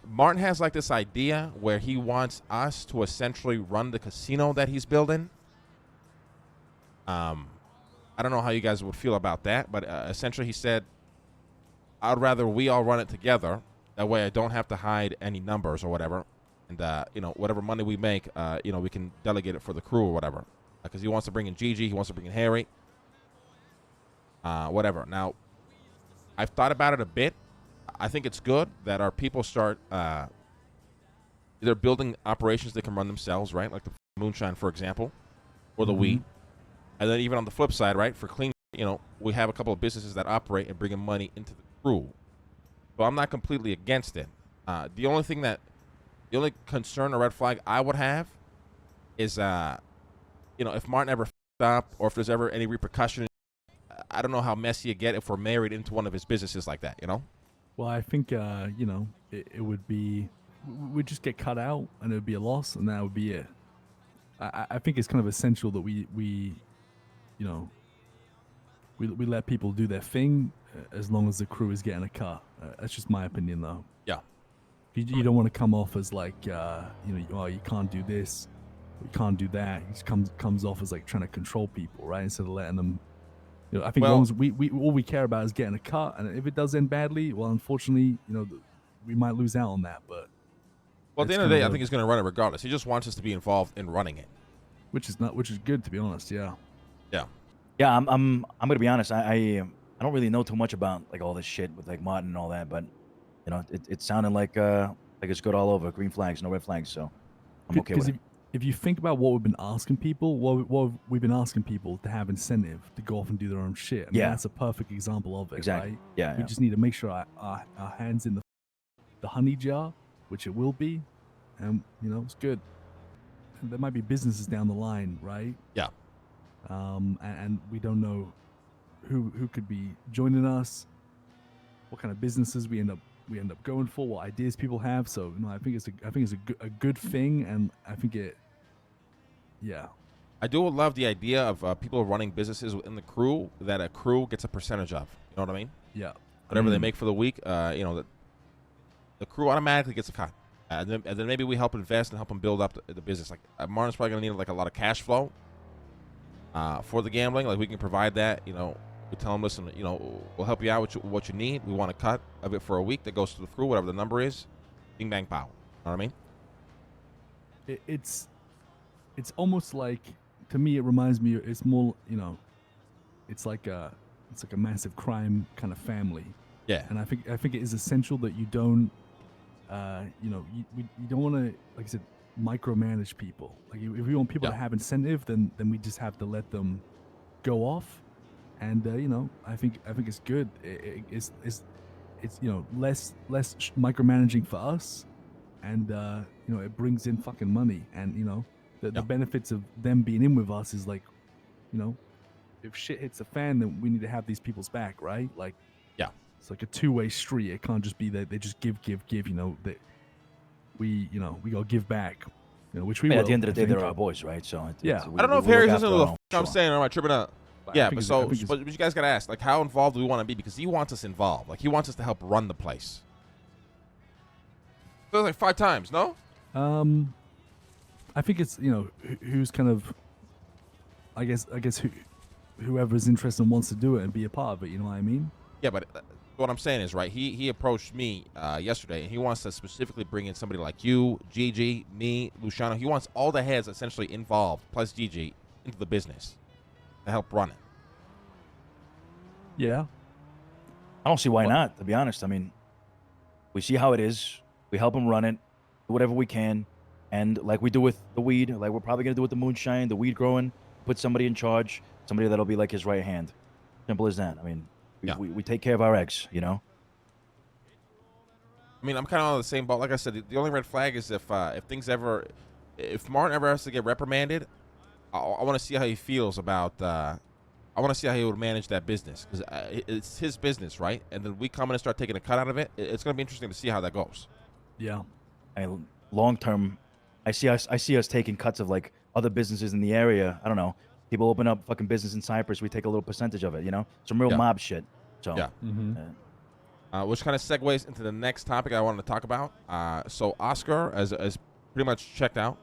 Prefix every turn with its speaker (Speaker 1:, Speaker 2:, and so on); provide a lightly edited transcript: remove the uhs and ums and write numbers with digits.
Speaker 1: Martin has like this idea where he wants us to essentially run the casino that he's building. I don't know how you guys would feel about that, but essentially he said, I'd rather we all run it together. That way I don't have to hide any numbers or whatever. And, whatever money we make, we can delegate it for the crew or whatever. Because he wants to bring in Gigi, he wants to bring in Harry. Whatever. Now, I've thought about it a bit. I think it's good that our people start either building operations that can run themselves, right? Like the moonshine, for example, or the weed. And then even on the flip side, right, for clean, we have a couple of businesses that operate and bring in money into the crew. So I'm not completely against it. The only concern or red flag I would have is, if Martin ever f***ed up or if there's ever any repercussion, I don't know how messy it get if we're married into one of his businesses like that,
Speaker 2: Well, I think, it would be, we'd just get cut out and it would be a loss and that would be it. I think it's kind of essential that we let people do their thing as long as the crew is getting a cut. That's just my opinion, though.
Speaker 1: Yeah.
Speaker 2: You don't want to come off as like, you can't do this, you can't do that. It just comes off as like trying to control people, right? Instead of letting them, I think as long as we all we care about is getting a cut, and if it does end badly, well, unfortunately, we might lose out on that. But
Speaker 1: at the end of the day, I think he's going to run it regardless. He just wants us to be involved in running it,
Speaker 2: which is good, to be honest. Yeah.
Speaker 1: Yeah.
Speaker 3: Yeah, I'm gonna be honest. I don't really know too much about like all this shit with like Martin and all that, but it sounded like it's good all over. Green flags, no red flags. So I'm okay with it.
Speaker 2: If you think about what we've been asking people, what we've been asking people to have incentive to go off and do their own shit. I mean, that's a perfect example of it,
Speaker 3: exactly.
Speaker 2: Right?
Speaker 3: Yeah.
Speaker 2: We just need to make sure our hands in the honey jar, which it will be, and it's good. And there might be businesses down the line, right?
Speaker 1: Yeah.
Speaker 2: And we don't know who could be joining us, what kind of businesses we end up going for, what ideas people have. So I think it's a good thing, and I think it. Yeah.
Speaker 1: I do love the idea of people running businesses within the crew that a crew gets a percentage of. You know what I mean?
Speaker 2: Yeah.
Speaker 1: Whatever they make for the week, the crew automatically gets a cut. And then maybe we help invest and help them build up the business. Like Martin's probably going to need like a lot of cash flow for the gambling. Like we can provide that. We tell them, listen, we'll help you out with what you need. We want a cut of it for a week that goes to the crew, whatever the number is. Bing, bang, pow. You know what I mean?
Speaker 2: It's almost like, to me, it reminds me, it's more, it's like a massive crime kind of family.
Speaker 1: Yeah.
Speaker 2: And I think it is essential that you don't, you don't want to, like I said, micromanage people. Like if we want people to have incentive, then we just have to let them go off. And I think it's good. It's less micromanaging for us, and it brings in fucking money. And the benefits of them being in with us is like, if shit hits the fan, then we need to have these people's back, right? Like, it's like a two-way street. It can't just be that they just give. That we gotta give back. Which we will.
Speaker 3: At the end of the day, they're our boys, right? So
Speaker 1: I don't know if Harry's listening to the I'm saying, or am I tripping out? Yeah, but you guys gotta ask, like, how involved do we want to be? Because he wants us involved. Like, he wants us to help run the place. So like 5 times, no?
Speaker 2: I think it's who's kind of, I guess whoever's interested and wants to do it and be a part of it. You know what I mean?
Speaker 1: Yeah, but what I'm saying is, right, he approached me yesterday, and he wants to specifically bring in somebody like you, Gigi, me, Luciano. He wants all the heads essentially involved, plus Gigi, into the business to help run it.
Speaker 2: Yeah.
Speaker 3: I don't see why not, to be honest. I mean, we see how it is. We help him run it, do whatever we can. And like we do with the weed, like we're probably going to do with the moonshine, the weed growing, put somebody in charge, somebody that'll be like his right hand. Simple as that. I mean, we take care of our eggs, I
Speaker 1: mean, I'm kind of on the same boat. Like I said, the only red flag is if Martin ever has to get reprimanded, I want to see how he feels about. I want to see how he would manage that business, because it's his business, right? And then we come in and start taking a cut out of it. It's going to be interesting to see how that goes.
Speaker 2: Yeah.
Speaker 3: And long term, I see us taking cuts of like other businesses in the area. I don't know. People open up fucking business in Cyprus. We take a little percentage of it. Some real mob shit. So
Speaker 1: yeah. which kind of segues into the next topic I wanted to talk about. So Oscar has pretty much checked out